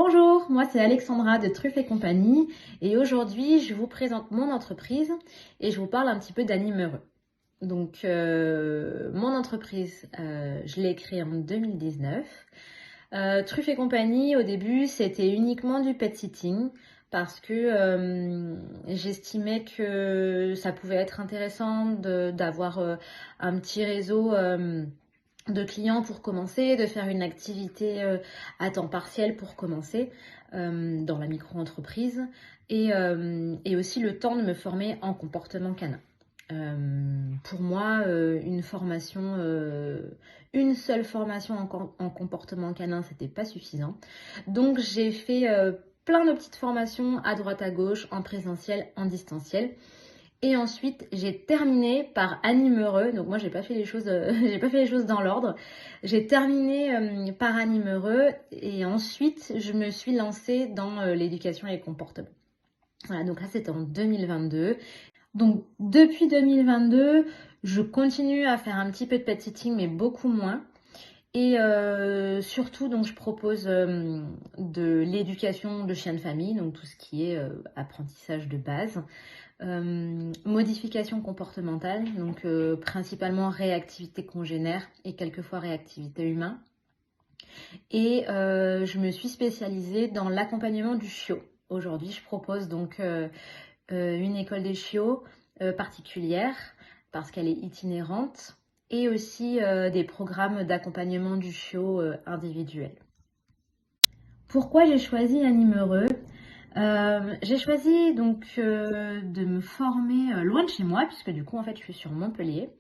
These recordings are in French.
Bonjour, moi c'est Alexandra de Truffes et compagnie et aujourd'hui je vous présente mon entreprise et je vous parle un petit peu d'Anime Heureux. Donc mon entreprise, je l'ai créée en 2019. Truffes et compagnie au début c'était uniquement du pet sitting parce que j'estimais que ça pouvait être intéressant d'avoir un petit réseau de clients pour commencer, de faire une activité à temps partiel pour commencer dans la micro-entreprise et aussi le temps de me former en comportement canin. Pour moi, une seule formation en comportement canin, c'était pas suffisant. Donc j'ai fait plein de petites formations à droite à gauche, en présentiel, en distanciel. Et ensuite, j'ai terminé par Anime Heureux. Donc moi, j'ai pas fait les choses, j'ai pas fait les choses dans l'ordre. J'ai terminé par Anime Heureux et ensuite, je me suis lancée dans l'éducation et le comportement. Voilà, donc là, c'était en 2022. Donc depuis 2022, je continue à faire un petit peu de pet sitting, mais beaucoup moins. Et surtout, donc, je propose de l'éducation de chiens de famille, donc tout ce qui est apprentissage de base. Modification comportementale, donc principalement réactivité congénère et quelquefois réactivité humain. Et je me suis spécialisée dans l'accompagnement du chiot. Aujourd'hui, je propose donc une école des chiots particulière parce qu'elle est itinérante et aussi des programmes d'accompagnement du chiot individuel. Pourquoi j'ai choisi Anime Heureux? J'ai choisi donc de me former loin de chez moi, puisque du coup en fait je suis sur Montpellier,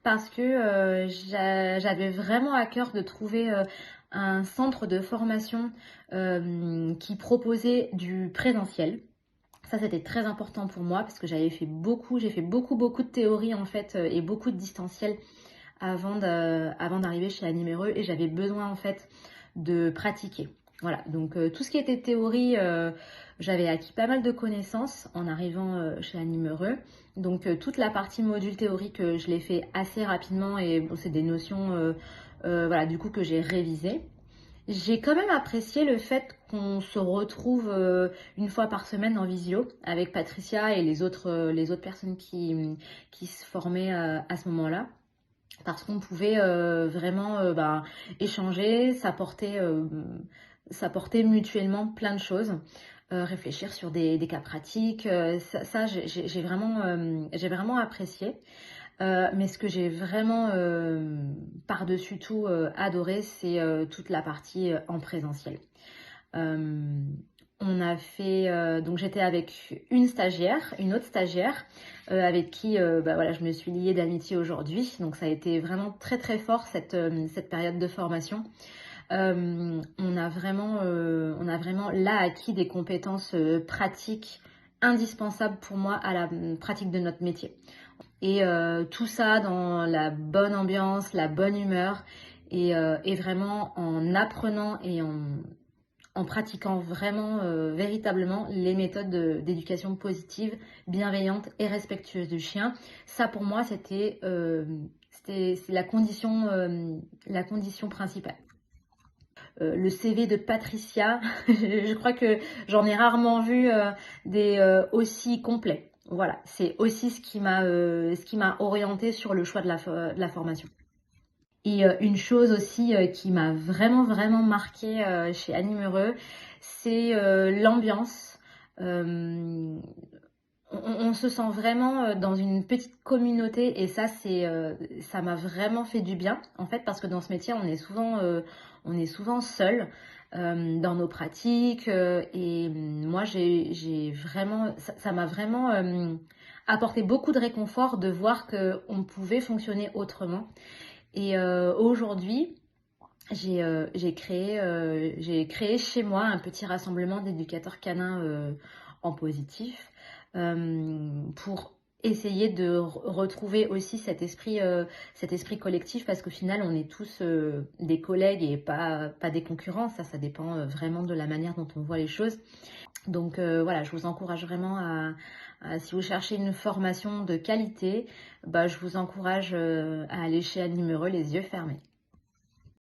parce que j'avais vraiment à cœur de trouver un centre de formation qui proposait du présentiel. Ça c'était très important pour moi parce que j'ai fait beaucoup de théorie en fait et beaucoup de distanciel avant d'arriver chez Anime Heureux et j'avais besoin en fait de pratiquer. Voilà, donc tout ce qui était théorie, j'avais acquis pas mal de connaissances en arrivant chez Anime Heureux. Donc toute la partie module théorique, je l'ai fait assez rapidement et bon, c'est des notions voilà, du coup que j'ai révisées. J'ai quand même apprécié le fait qu'on se retrouve une fois par semaine en visio avec Patricia et les autres personnes qui se formaient à ce moment-là parce qu'on pouvait vraiment échanger, s'apporter mutuellement plein de choses, réfléchir sur des cas pratiques. Ça j'ai vraiment apprécié. Mais ce que j'ai vraiment par-dessus tout adoré, c'est toute la partie en présentiel. On a fait donc j'étais avec une autre stagiaire avec qui voilà, je me suis liée d'amitié aujourd'hui. Donc ça a été vraiment très très fort cette période de formation. On a vraiment là acquis des compétences pratiques indispensables pour moi à la pratique de notre métier. Et tout ça dans la bonne ambiance, la bonne humeur et vraiment en apprenant et en pratiquant vraiment, véritablement les méthodes d'éducation positive, bienveillante et respectueuse du chien. Ça, pour moi, c'est la condition principale. Le CV de Patricia, je crois que j'en ai rarement vu des aussi complets. Voilà, c'est aussi ce qui m'a orientée sur le choix de la formation. Et une chose aussi qui m'a vraiment marquée chez Anime Heureux, c'est l'ambiance. Euh, on se sent vraiment dans une petite communauté et ça m'a vraiment fait du bien en fait parce que dans ce métier on est souvent seul dans nos pratiques et moi j'ai vraiment ça m'a vraiment apporté beaucoup de réconfort de voir qu'on pouvait fonctionner autrement. Et aujourd'hui, j'ai créé chez moi un petit rassemblement d'éducateurs canins en positif pour essayer de retrouver aussi cet esprit collectif parce qu'au final, on est tous des collègues et pas des concurrents. Ça dépend vraiment de la manière dont on voit les choses. Donc voilà, je vous encourage vraiment si vous cherchez une formation de qualité, je vous encourage à aller chez Anime Heureux les yeux fermés.